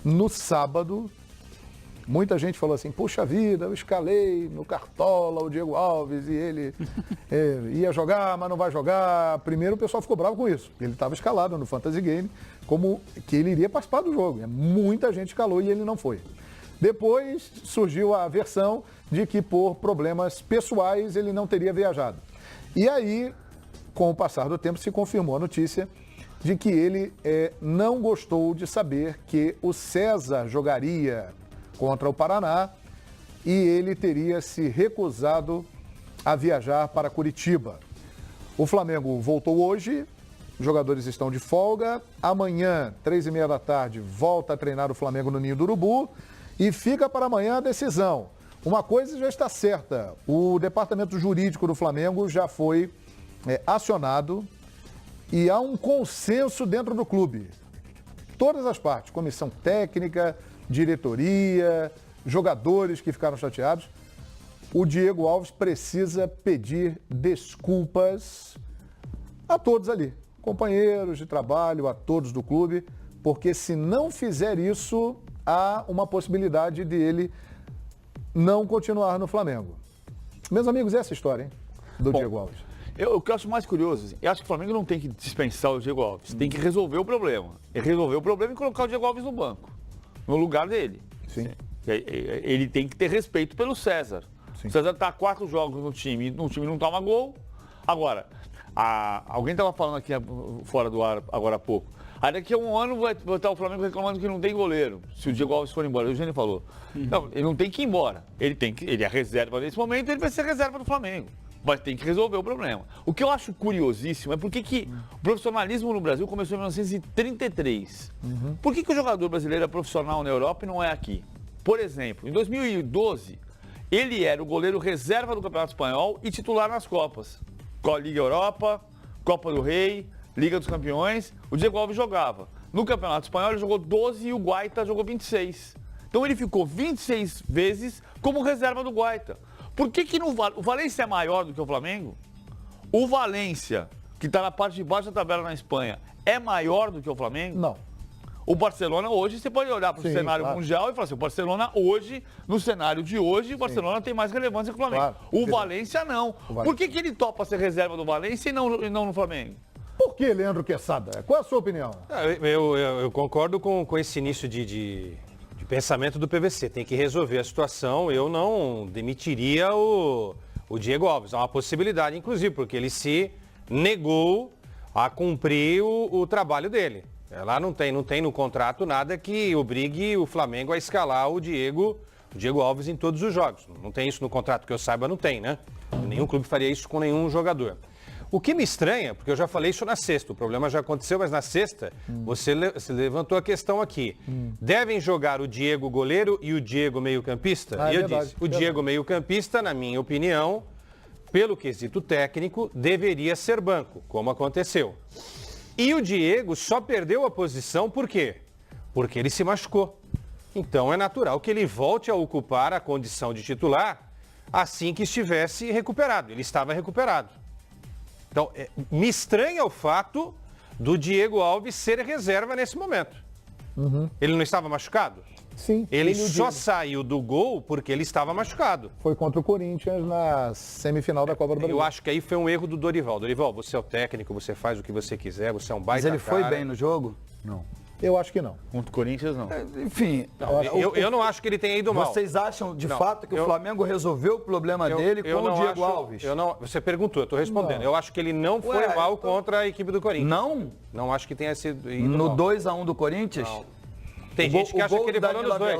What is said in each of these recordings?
No sábado, muita gente falou assim, puxa vida, eu escalei no Cartola o Diego Alves e ele ia jogar, mas não vai jogar. Primeiro o pessoal ficou bravo com isso. Ele estava escalado no Fantasy Game como que ele iria participar do jogo. Muita gente escalou e ele não foi. Depois surgiu a versão de que por problemas pessoais ele não teria viajado. E aí, com o passar do tempo, se confirmou a notícia de que ele não gostou de saber que o César jogaria contra o Paraná e ele teria se recusado a viajar para Curitiba. O Flamengo voltou hoje, os jogadores estão de folga. Amanhã, 3h30 da tarde, volta a treinar o Flamengo no Ninho do Urubu e fica para amanhã a decisão. Uma coisa já está certa, o departamento jurídico do Flamengo já foi acionado e há um consenso dentro do clube. Todas as partes, comissão técnica, diretoria, jogadores que ficaram chateados. O Diego Alves precisa pedir desculpas a todos ali, companheiros de trabalho, a todos do clube, porque se não fizer isso, há uma possibilidade de ele não continuar no Flamengo. Meus amigos, essa é a história, hein, do Diego Alves. O que eu acho mais curioso, eu acho que o Flamengo não tem que dispensar o Diego Alves, tem que resolver o problema. E resolver o problema e colocar o Diego Alves no banco, no lugar dele. Sim. Ele tem que ter respeito pelo César. Sim. O César está 4 jogos no time não toma gol. Agora, alguém estava falando aqui fora do ar agora há pouco. Aí daqui a um ano vai estar o Flamengo reclamando que não tem goleiro, se o Diego Alves for embora. O Eugênio falou. Não, ele não tem que ir embora. Ele é reserva nesse momento, ele vai ser reserva do Flamengo. Mas tem que resolver o problema. O que eu acho curiosíssimo é porque que o profissionalismo no Brasil começou em 1933. Por que o jogador brasileiro é profissional na Europa e não é aqui? Por exemplo, em 2012, ele era o goleiro reserva do Campeonato Espanhol e titular nas Copas. Liga Europa, Copa do Rei, Liga dos Campeões. O Diego Alves jogava. No Campeonato Espanhol ele jogou 12 e o Guaita jogou 26. Então ele ficou 26 vezes como reserva do Guaita. Por que o Valência é maior do que o Flamengo? O Valência, que está na parte de baixo da tabela na Espanha, é maior do que o Flamengo? Não. O Barcelona hoje, você pode olhar para o cenário mundial e falar assim, o Barcelona hoje, no cenário de hoje, o Barcelona tem mais relevância que o Flamengo. Claro. O Valência não. Por que ele topa ser reserva do Valência e não no Flamengo? Por que, Leandro Quesada? Qual é a sua opinião? Eu concordo com esse início de pensamento do PVC. Tem que resolver a situação. Eu não demitiria o Diego Alves. É uma possibilidade, inclusive, porque ele se negou a cumprir o trabalho dele. Lá não tem no contrato nada que obrigue o Flamengo a escalar o Diego Alves em todos os jogos. Não tem isso no contrato, que eu saiba, não tem, né? Nenhum clube faria isso com nenhum jogador. O que me estranha, porque eu já falei isso na sexta, o problema já aconteceu, mas na sexta você levantou a questão aqui. Devem jogar o Diego goleiro e o Diego meio-campista? E eu disse, o Diego meio-campista, na minha opinião, pelo quesito técnico, deveria ser banco, como aconteceu. E o Diego só perdeu a posição por quê? Porque ele se machucou. Então é natural que ele volte a ocupar a condição de titular assim que estivesse recuperado. Ele estava recuperado. Então, me estranha o fato do Diego Alves ser reserva nesse momento. Ele não estava machucado? Sim. Ele só saiu do gol porque ele estava machucado. Foi contra o Corinthians na semifinal da Copa do Brasil. Eu acho que aí foi um erro do Dorival. Dorival, você é o técnico, você faz o que você quiser, você é um baita cara. Mas ele foi bem no jogo? Não. Eu acho que não. Contra o Corinthians, não. Enfim. Eu não acho que ele tenha ido mal. Vocês acham, de fato, que o Flamengo resolveu o problema dele com o Diego Alves? Você perguntou, eu estou respondendo. Eu acho que ele não foi mal contra a equipe do Corinthians. Não? Não acho que tenha sido ido no mal. 2-1 do Corinthians? Não. Tem gente que acha que ele falou nos dois.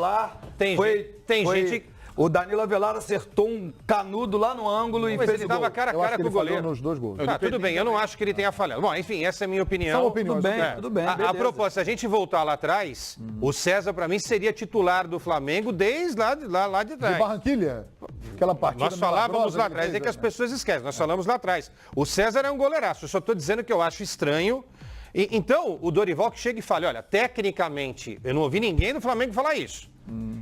Tem gente... O Danilo Avelar acertou um canudo lá no ângulo e fez o gol. Ele estava cara a cara com o goleiro. Nos 2 gols. Tudo bem, eu não acho que ele tenha falhado. Bom, enfim, essa é a minha opinião. São opiniões. Tudo bem. A propósito, se a gente voltar lá atrás, o César, para mim, seria titular do Flamengo desde lá de trás. De Barranquilha? Aquela partida. Nós falávamos lá atrás, é que as pessoas esquecem. Nós falamos lá atrás. O César é um goleiraço. Eu só estou dizendo que eu acho estranho. Então, o Dorival que chega e fala, olha, tecnicamente, eu não ouvi ninguém do Flamengo falar isso.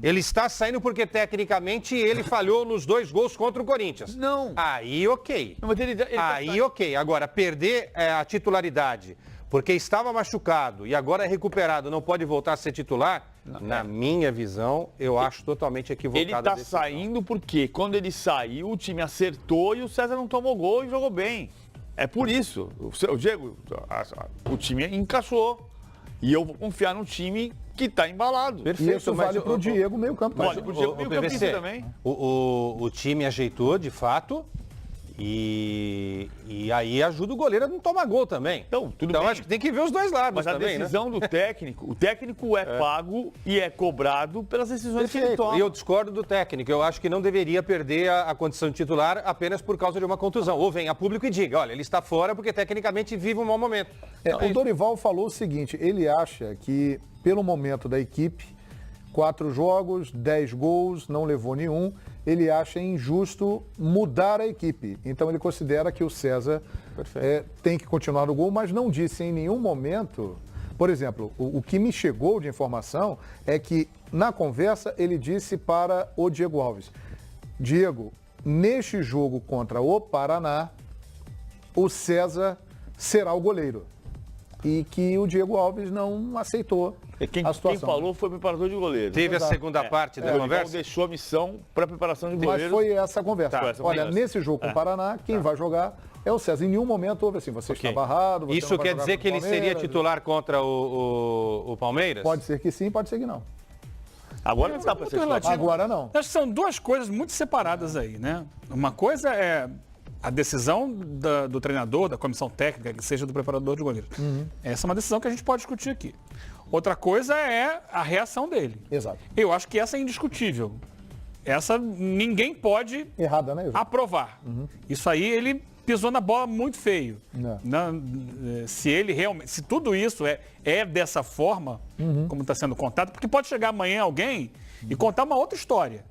Ele está saindo porque, tecnicamente, ele falhou nos 2 gols contra o Corinthians. Não. Aí, ok. Não, mas ele ok. Agora, perder a titularidade porque estava machucado e agora é recuperado, não pode voltar a ser titular, na minha visão, eu acho totalmente equivocado. Ele está saindo porque quando ele saiu, o time acertou e o César não tomou gol e jogou bem. É por isso. O Diego, o time encaixou. E eu vou confiar no time que está embalado. Perfeito, e isso vale para o Diego, meio campo. Vale para o Diego, meio campista também. O time ajeitou, de fato, e aí ajuda o goleiro a não tomar gol também. Então, tudo bem. Acho que tem que ver os dois lados. Mas também, a decisão do técnico, o técnico é pago e é cobrado pelas decisões que ele toma. E eu discordo do técnico. Eu acho que não deveria perder a condição de titular apenas por causa de uma contusão. Ou venha a público e diga, olha, ele está fora porque tecnicamente vive um mau momento. O Dorival falou o seguinte, ele acha que, pelo momento da equipe, 4 jogos, 10 gols, não levou nenhum, ele acha injusto mudar a equipe. Então ele considera que o César tem que continuar no gol, mas não disse em nenhum momento... Por exemplo, o que me chegou de informação é que, na conversa, ele disse para o Diego Alves, Diego, neste jogo contra o Paraná, o César será o goleiro. E que o Diego Alves não aceitou a situação. Quem falou foi o preparador de goleiro. Teve a segunda parte da conversa? Deixou a missão para a preparação de goleiros. Mas foi essa a conversa. Olha, nesse jogo com o Paraná, quem vai jogar é o César. Em nenhum momento houve assim, você está barrado, você Isso não vai quer dizer que ele seria titular contra o Palmeiras? Pode ser que sim, pode ser que não. Agora não dá para ser titular. Agora não. Acho que são duas coisas muito separadas aí, né? Uma coisa é a decisão do treinador, da comissão técnica, que seja do preparador de goleiro. Essa é uma decisão que a gente pode discutir aqui. Outra coisa é a reação dele. Exato. Eu acho que essa é indiscutível. Essa ninguém pode errada, né, aprovar. Isso aí ele pisou na bola muito feio. Se ele realmente, se tudo isso é dessa forma, como está sendo contado, porque pode chegar amanhã alguém e contar uma outra história.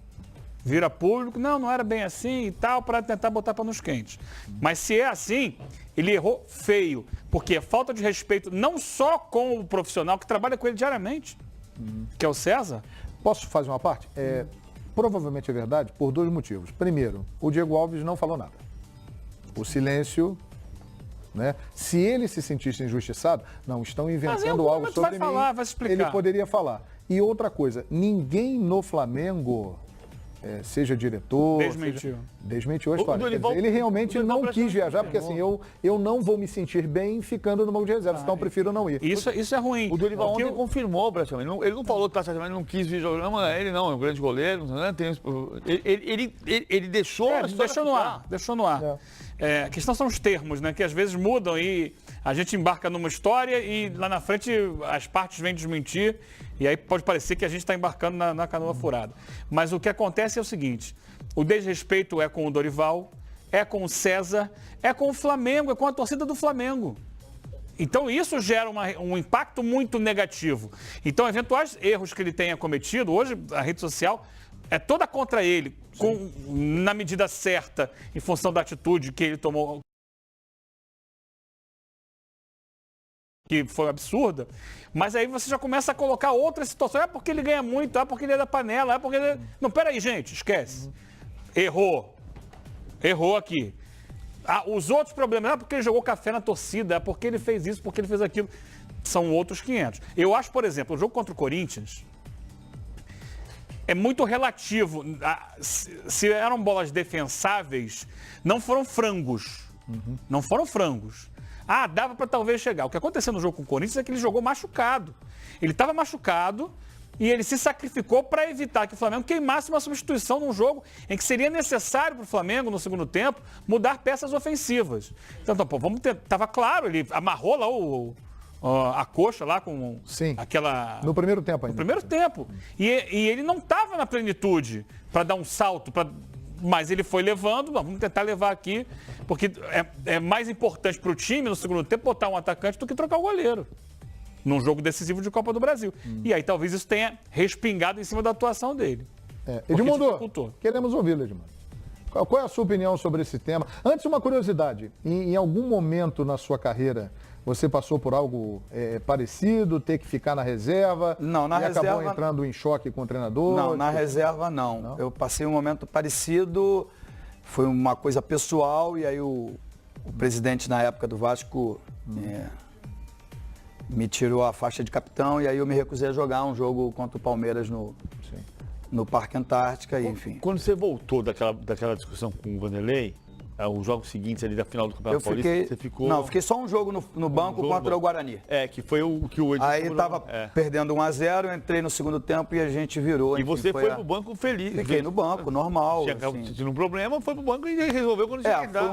Vira público, não era bem assim e tal, para tentar botar panos quentes. Mas se é assim, ele errou feio, porque é falta de respeito não só com o profissional que trabalha com ele diariamente, que é o César. Posso fazer uma parte? Provavelmente é verdade por 2 motivos. Primeiro, o Diego Alves não falou nada. O silêncio, né? Se ele se sentisse injustiçado, não, estão inventando algo sobre mim, vai explicar. Ele poderia falar. E outra coisa, ninguém no Flamengo, seja diretor... Desmentiu a história. Quer dizer, ele realmente não quis viajar, porque assim, eu não vou me sentir bem ficando no banco de reservas, então eu prefiro não ir. Isso é ruim. O Dorival ontem confirmou, praticamente. Ele não falou que ele não quis vir jogar, ele não, é um grande goleiro, ele deixou deixou no ar. A questão são os termos, né? Que às vezes mudam e a gente embarca numa história e lá na frente as partes vêm desmentir e aí pode parecer que a gente está embarcando na canoa furada. Mas o que acontece é o seguinte, o desrespeito é com o Dorival, é com o César, é com o Flamengo, é com a torcida do Flamengo. Então isso gera um impacto muito negativo. Então eventuais erros que ele tenha cometido, hoje a rede social é toda contra ele, na medida certa, em função da atitude que ele tomou, que foi absurda, mas aí você já começa a colocar outras situações, porque ele ganha muito, porque ele é da panela, porque ele... Não, peraí, gente, esquece. Errou aqui. Os outros problemas, porque ele jogou café na torcida, porque ele fez isso, porque ele fez aquilo, são outros 500. Eu acho, por exemplo, o jogo contra o Corinthians é muito relativo. Se eram bolas defensáveis, não foram frangos. Não foram frangos. Dava para talvez chegar. O que aconteceu no jogo com o Corinthians é que ele jogou machucado. Ele estava machucado e ele se sacrificou para evitar que o Flamengo queimasse uma substituição num jogo em que seria necessário para o Flamengo, no segundo tempo, mudar peças ofensivas. Então, vamos ter... Estava claro, ele amarrou lá a coxa lá com aquela... No primeiro tempo ainda. No primeiro tempo. E ele não estava na plenitude para dar um salto, mas ele foi levando, vamos tentar levar aqui, porque é mais importante para o time, no segundo tempo, botar um atacante do que trocar o goleiro, num jogo decisivo de Copa do Brasil. E aí talvez isso tenha respingado em cima da atuação dele. Edmundo, queremos ouvi-lo, Edmundo. Qual é a sua opinião sobre esse tema? Antes, uma curiosidade. Em algum momento na sua carreira, você passou por algo parecido, ter que ficar na reserva? Não, na reserva... acabou entrando em choque com o treinador? Não, na reserva não. Eu passei um momento parecido, foi uma coisa pessoal, e aí o presidente na época do Vasco me tirou a faixa de capitão e aí eu me recusei a jogar um jogo contra o Palmeiras no Parque Antártica, enfim. Quando você voltou daquela discussão com o Vanderlei, os jogos seguintes ali da final do Campeonato Paulista, você ficou... Não, fiquei só um jogo no banco contra o Guarani. Que foi o que o Edson... Aí tava perdendo 1-0, eu entrei no segundo tempo e a gente virou. E você foi pro banco feliz. Fiquei no banco, normal. Tinha um problema, foi pro banco e resolveu quando tinha que dar.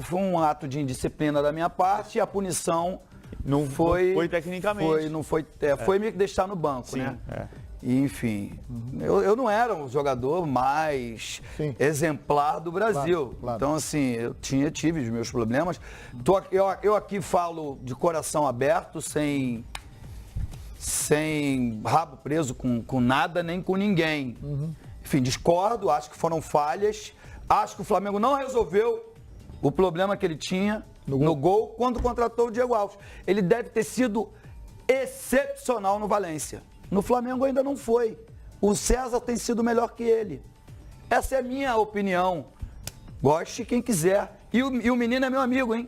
Foi um ato de indisciplina da minha parte e a punição não foi tecnicamente. Foi me deixar no banco, Sim, né? E, enfim, eu não era um jogador mais exemplar do Brasil. Claro. Então, assim, eu tive os meus problemas. Eu aqui falo de coração aberto, sem rabo preso com nada, nem com ninguém. Enfim, discordo, acho que foram falhas. Acho que o Flamengo não resolveu o problema que ele tinha no gol quando contratou o Diego Alves. Ele deve ter sido excepcional no Valência. No Flamengo ainda não foi. O César tem sido melhor que ele. Essa é a minha opinião. Goste quem quiser. E o menino é meu amigo, hein?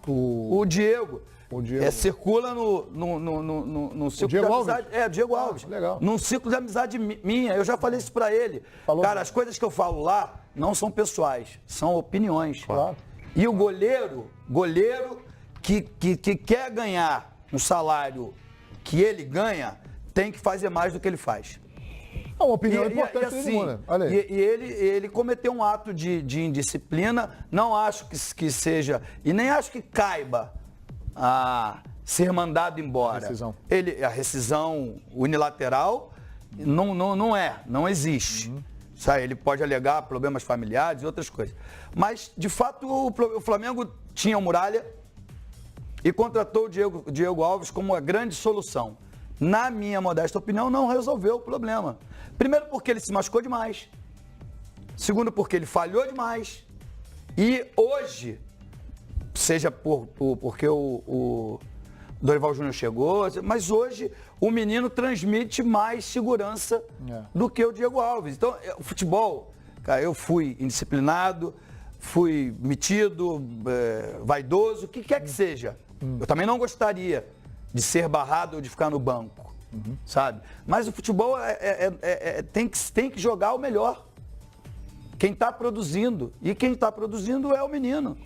O Diego. O Diego. Circula no ciclo de amizade. Diego Alves. Legal. Num ciclo de amizade minha. Eu já falei isso pra ele. Cara, as coisas que eu falo lá não são pessoais, são opiniões. Claro. E o goleiro que quer ganhar um salário que ele ganha, tem que fazer mais do que ele faz. É uma opinião importante assim, do mundo, né? Olha aí. E ele cometeu um ato de indisciplina, não acho que seja, e nem acho que caiba a ser mandado embora. A rescisão unilateral não existe. Ele pode alegar problemas familiares e outras coisas. Mas, de fato, o Flamengo tinha o Muralha e contratou o Diego Alves como a grande solução. Na minha modesta opinião, não resolveu o problema. Primeiro, porque ele se machucou demais. Segundo, porque ele falhou demais. E hoje, seja porque o Dorival Júnior chegou, mas hoje o menino transmite mais segurança do que o Diego Alves. Então, o futebol, cara, eu fui indisciplinado, fui metido, vaidoso, o que quer que seja. Eu também não gostaria de ser barrado ou de ficar no banco, sabe? Mas o futebol tem que jogar o melhor. Quem está produzindo. E quem está produzindo é o menino.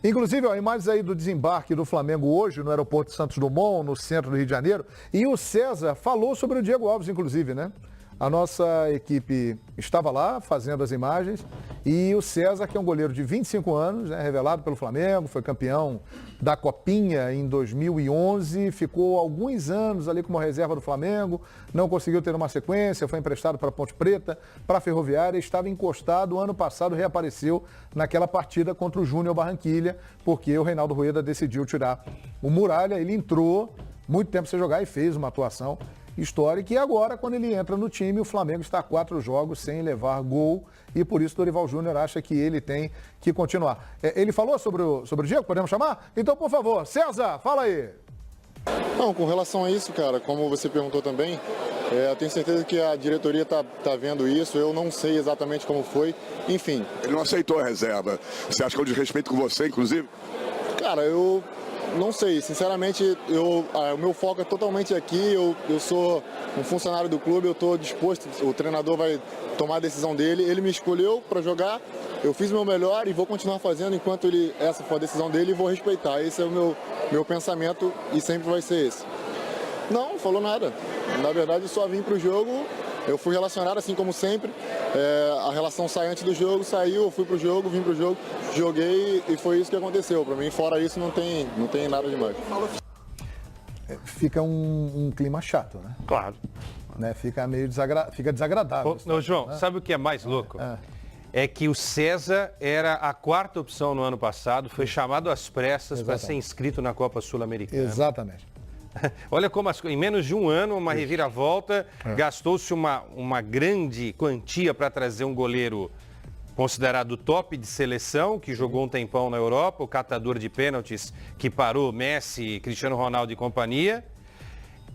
Inclusive, imagens aí do desembarque do Flamengo hoje no aeroporto de Santos Dumont, no centro do Rio de Janeiro. E o César falou sobre o Diego Alves, inclusive, né? A nossa equipe estava lá fazendo as imagens e o César, que é um goleiro de 25 anos, né, revelado pelo Flamengo, foi campeão da Copinha em 2011, ficou alguns anos ali como reserva do Flamengo, não conseguiu ter uma sequência, foi emprestado para Ponte Preta, para a Ferroviária, estava encostado, ano passado reapareceu naquela partida contra o Júnior Barranquilha, porque o Reinaldo Rueda decidiu tirar o Muralha, ele entrou muito tempo sem jogar e fez uma atuação histórica, e agora, quando ele entra no time, o Flamengo está a 4 jogos sem levar gol, e por isso o Dorival Júnior acha que ele tem que continuar. Ele falou sobre o Diego, podemos chamar? Então, por favor, César, fala aí. Não, com relação a isso, cara, como você perguntou também, eu tenho certeza que a diretoria tá vendo isso, eu não sei exatamente como foi, enfim. Ele não aceitou a reserva. Você acha que é um desrespeito com você, inclusive? Cara, eu não sei, sinceramente, o meu foco é totalmente aqui, eu sou um funcionário do clube, eu estou disposto, o treinador vai tomar a decisão dele, ele me escolheu para jogar, eu fiz o meu melhor e vou continuar fazendo enquanto essa for a decisão dele e vou respeitar, esse é o meu pensamento e sempre vai ser esse. Não falou nada, na verdade só vim para o jogo, eu fui relacionado assim como sempre, a relação sai antes do jogo, saiu, eu fui pro jogo, vim pro jogo, joguei e foi isso que aconteceu. Para mim, fora isso, não tem nada demais. Fica um clima chato, né? Claro. Né? Fica meio desagradável. João, né? Sabe o que é mais louco? É que o César era a 4ª opção no ano passado, foi chamado às pressas para ser inscrito na Copa Sul-Americana. Exatamente. Olha como em menos de um ano, uma reviravolta, gastou-se uma grande quantia para trazer um goleiro considerado top de seleção, que jogou um tempão na Europa, o catador de pênaltis que parou Messi, Cristiano Ronaldo e companhia,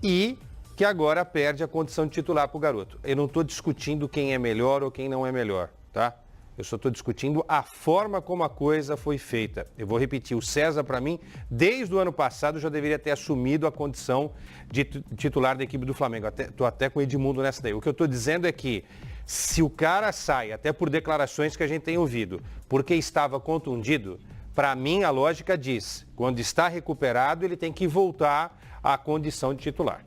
e que agora perde a condição de titular para o garoto. Eu não estou discutindo quem é melhor ou quem não é melhor, tá? Eu só estou discutindo a forma como a coisa foi feita. Eu vou repetir, o César, para mim, desde o ano passado, já deveria ter assumido a condição de titular da equipe do Flamengo. Estou até com o Edmundo nessa daí. O que eu estou dizendo é que se o cara sai, até por declarações que a gente tem ouvido, porque estava contundido, para mim a lógica diz, quando está recuperado, ele tem que voltar à condição de titular.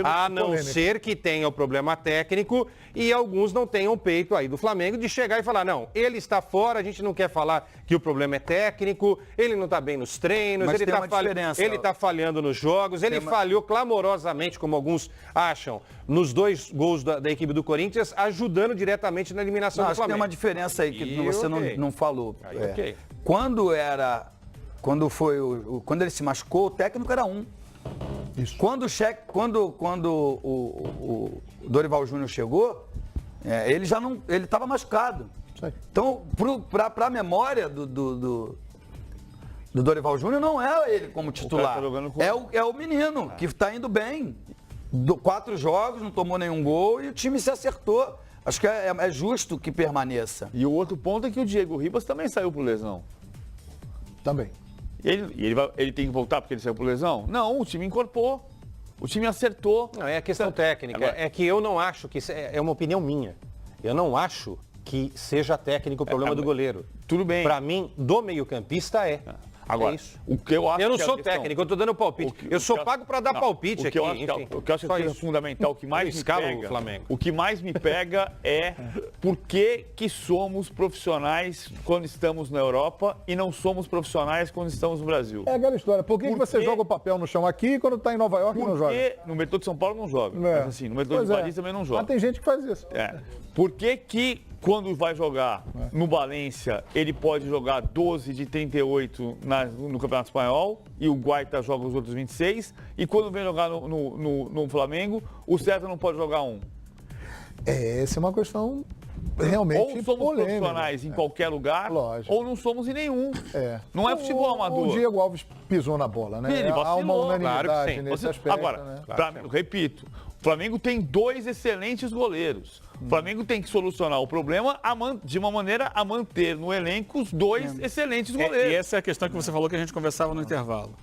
A não ser que tenha o problema técnico e alguns não tenham peito aí do Flamengo de chegar e falar, não, ele está fora, a gente não quer falar que o problema é técnico, ele não está bem nos treinos, Mas ele está falhando nos jogos, ele falhou clamorosamente, como alguns acham, nos 2 gols da equipe do Corinthians, ajudando diretamente na eliminação do Acho que Flamengo. tem uma diferença aí que você não falou. Okay. Quando ele se machucou, o técnico era um. Isso. Quando o Dorival Júnior chegou, ele já não, ele estava machucado. Então, para a memória do Dorival Júnior, não é ele como titular. É o menino que está indo bem. 4 jogos, não tomou nenhum gol e o time se acertou. Acho que é justo que permaneça. E o outro ponto é que o Diego Ribas também saiu por lesão. Também. Ele tem que voltar porque ele saiu por lesão? Não, o time incorporou. O time acertou. Não, é a questão técnica. Agora, é que eu não acho que... É uma opinião minha. Eu não acho que seja técnico o problema do goleiro. Tudo bem. Para mim, do meio-campista é. Agora, isso. o que eu acho eu não que sou técnico, eu estou dando palpite. Eu sou pago para dar palpite aqui. O que eu acho que é fundamental, o que mais me pega, Flamengo. O que mais me pega é por que somos profissionais quando estamos na Europa e não somos profissionais quando estamos no Brasil. É aquela história. Por que você joga o papel no chão aqui e quando está em Nova York não joga? Porque no metrô de São Paulo não joga. Mas assim, no metrô de Paris também não joga. Mas tem gente que faz isso. Por que quando vai jogar no Valência, ele pode jogar 12 de 38 no Campeonato Espanhol e o Guaita joga os outros 26, e quando vem jogar no Flamengo, o César não pode jogar um? Essa é uma questão realmente ou somos polêmica. Profissionais em qualquer lugar, ou não somos em nenhum. Não é futebol amador. O Diego Alves pisou na bola, né? Ele vacilou. Há uma unanimidade Claro que sim. nesse aspecto. Agora, né? repito, o Flamengo tem 2 excelentes goleiros. O Flamengo tem que solucionar o problema de uma maneira a manter no elenco os 2 excelentes goleiros. E essa é a questão que você falou que a gente conversava no intervalo.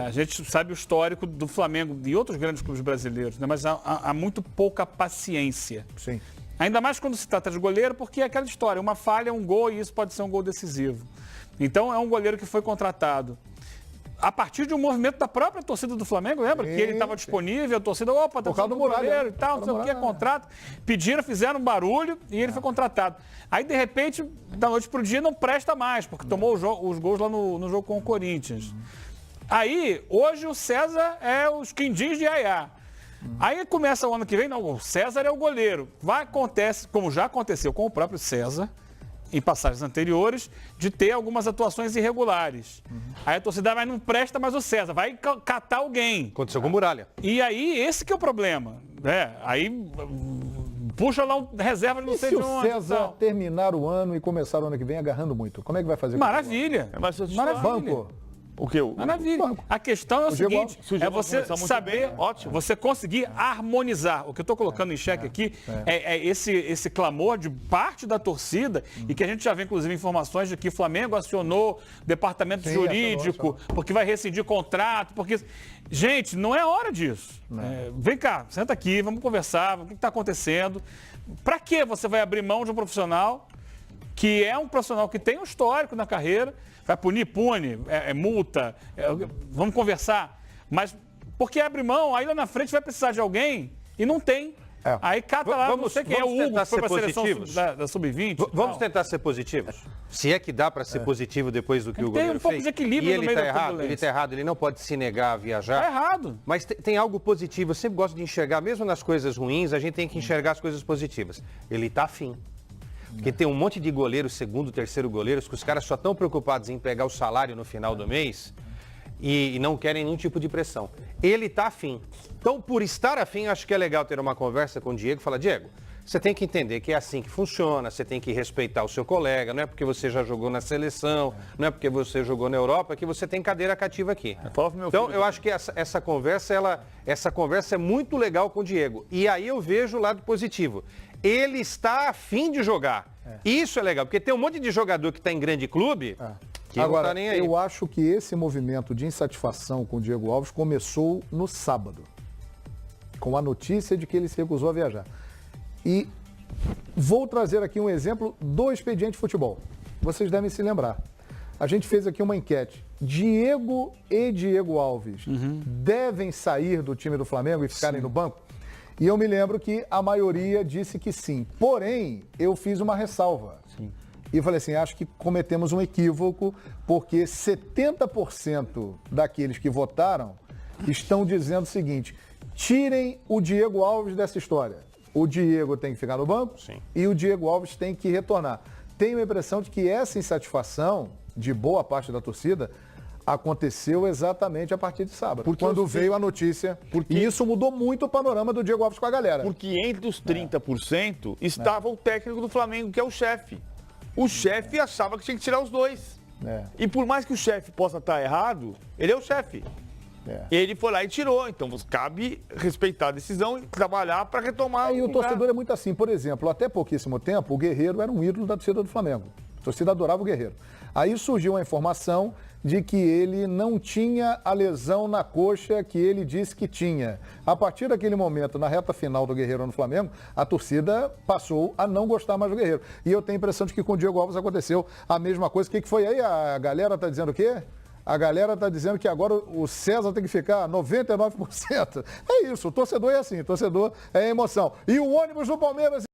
A gente sabe o histórico do Flamengo e outros grandes clubes brasileiros, né? Mas há muito pouca paciência. Sim. Ainda mais quando se trata de goleiro, porque é aquela história, uma falha, um gol, e isso pode ser um gol decisivo. Então é um goleiro que foi contratado a partir de um movimento da própria torcida do Flamengo, lembra? Que ele estava disponível, a torcida, opa, tá precisando do goleiro e tal, não sei o que, contrato. Pediram, fizeram um barulho e ele foi contratado. Aí, de repente, da noite pro dia, não presta mais, porque tomou os gols lá no jogo com o Corinthians. Aí, hoje o César é os quindins de Aiá. Aí começa o ano que vem, não, o César é o goleiro. Acontece, como já aconteceu com o próprio César, em passagens anteriores, de ter algumas atuações irregulares. Aí a torcida, mas não presta mais o César, vai catar alguém. Aconteceu com o Muralha. E aí, esse que é o problema. Aí puxa lá um reserva de não sei de onde. Se o César terminar o ano e começar o ano que vem agarrando muito, como é que vai fazer? Maravilha. Maravilha. Banco. O que? Maravilha. A questão é o seguinte, é você saber, ótimo, você conseguir harmonizar. O que eu estou colocando em xeque aqui é esse clamor de parte da torcida e que a gente já vê, inclusive, informações de que o Flamengo acionou departamento jurídico, porque vai rescindir contrato, porque... Gente, não é hora disso. Vem cá, senta aqui, vamos conversar, o que está acontecendo. Para que você vai abrir mão de um profissional que é um profissional que tem um histórico na carreira? Vai punir, pune, multa, vamos conversar. Mas porque abre mão, aí lá na frente vai precisar de alguém e não tem. Aí cata lá, não sei quem é o Hugo, que foi para a seleção da Sub-20. Vamos tentar ser positivos? Se é que dá para ser positivo depois do que o goleiro fez. Tem um pouco de equilíbrio no meio da turbulência. Ele está errado, ele não pode se negar a viajar. Está errado. Mas tem algo positivo, eu sempre gosto de enxergar, mesmo nas coisas ruins, a gente tem que enxergar as coisas positivas. Ele está afim. Porque tem um monte de goleiros, segundo, terceiro goleiros, que os caras só estão preocupados em pegar o salário no final do mês e não querem nenhum tipo de pressão. Ele está afim. Então, por estar afim, acho que é legal ter uma conversa com o Diego e falar, Diego, você tem que entender que é assim que funciona, você tem que respeitar o seu colega, não é porque você já jogou na seleção, não é porque você jogou na Europa que você tem cadeira cativa aqui. Então, eu acho que essa conversa é muito legal com o Diego. E aí eu vejo o lado positivo. ele está a fim de jogar. Isso é legal, porque tem um monte de jogador que está em grande clube que Agora, não tá nem aí. eu acho que esse movimento de insatisfação com o Diego Alves começou no sábado, com a notícia de que ele se recusou a viajar. E vou trazer aqui um exemplo do Expediente Futebol. Vocês devem se lembrar. A gente fez aqui uma enquete. Diego e Diego Alves devem sair do time do Flamengo e ficarem no banco? E eu me lembro que a maioria disse que sim. Porém, eu fiz uma ressalva. E falei assim, acho que cometemos um equívoco, porque 70% daqueles que votaram estão dizendo o seguinte: tirem o Diego Alves dessa história. O Diego tem que ficar no banco e o Diego Alves tem que retornar. Tenho a impressão de que essa insatisfação de boa parte da torcida aconteceu exatamente a partir de sábado, quando veio a notícia. E isso mudou muito o panorama do Diego Alves com a galera. Porque entre os 30% estava o técnico do Flamengo, que é o chefe. O chefe achava que tinha que tirar os dois. E por mais que o chefe possa estar errado, ele é o chefe. Ele foi lá e tirou. Então cabe respeitar a decisão e trabalhar para retomar. E o torcedor é muito assim. Por exemplo, até pouquíssimo tempo, o Guerreiro era um ídolo da torcida do Flamengo. A torcida adorava o Guerreiro. Aí surgiu a informação de que ele não tinha a lesão na coxa que ele disse que tinha. A partir daquele momento, na reta final do Guerreiro no Flamengo, a torcida passou a não gostar mais do Guerreiro. E eu tenho a impressão de que com o Diego Alves aconteceu a mesma coisa. O que foi aí? A galera está dizendo o quê? A galera está dizendo que agora o César tem que ficar 99%. É isso, o torcedor é assim, o torcedor é emoção. E o ônibus do Palmeiras...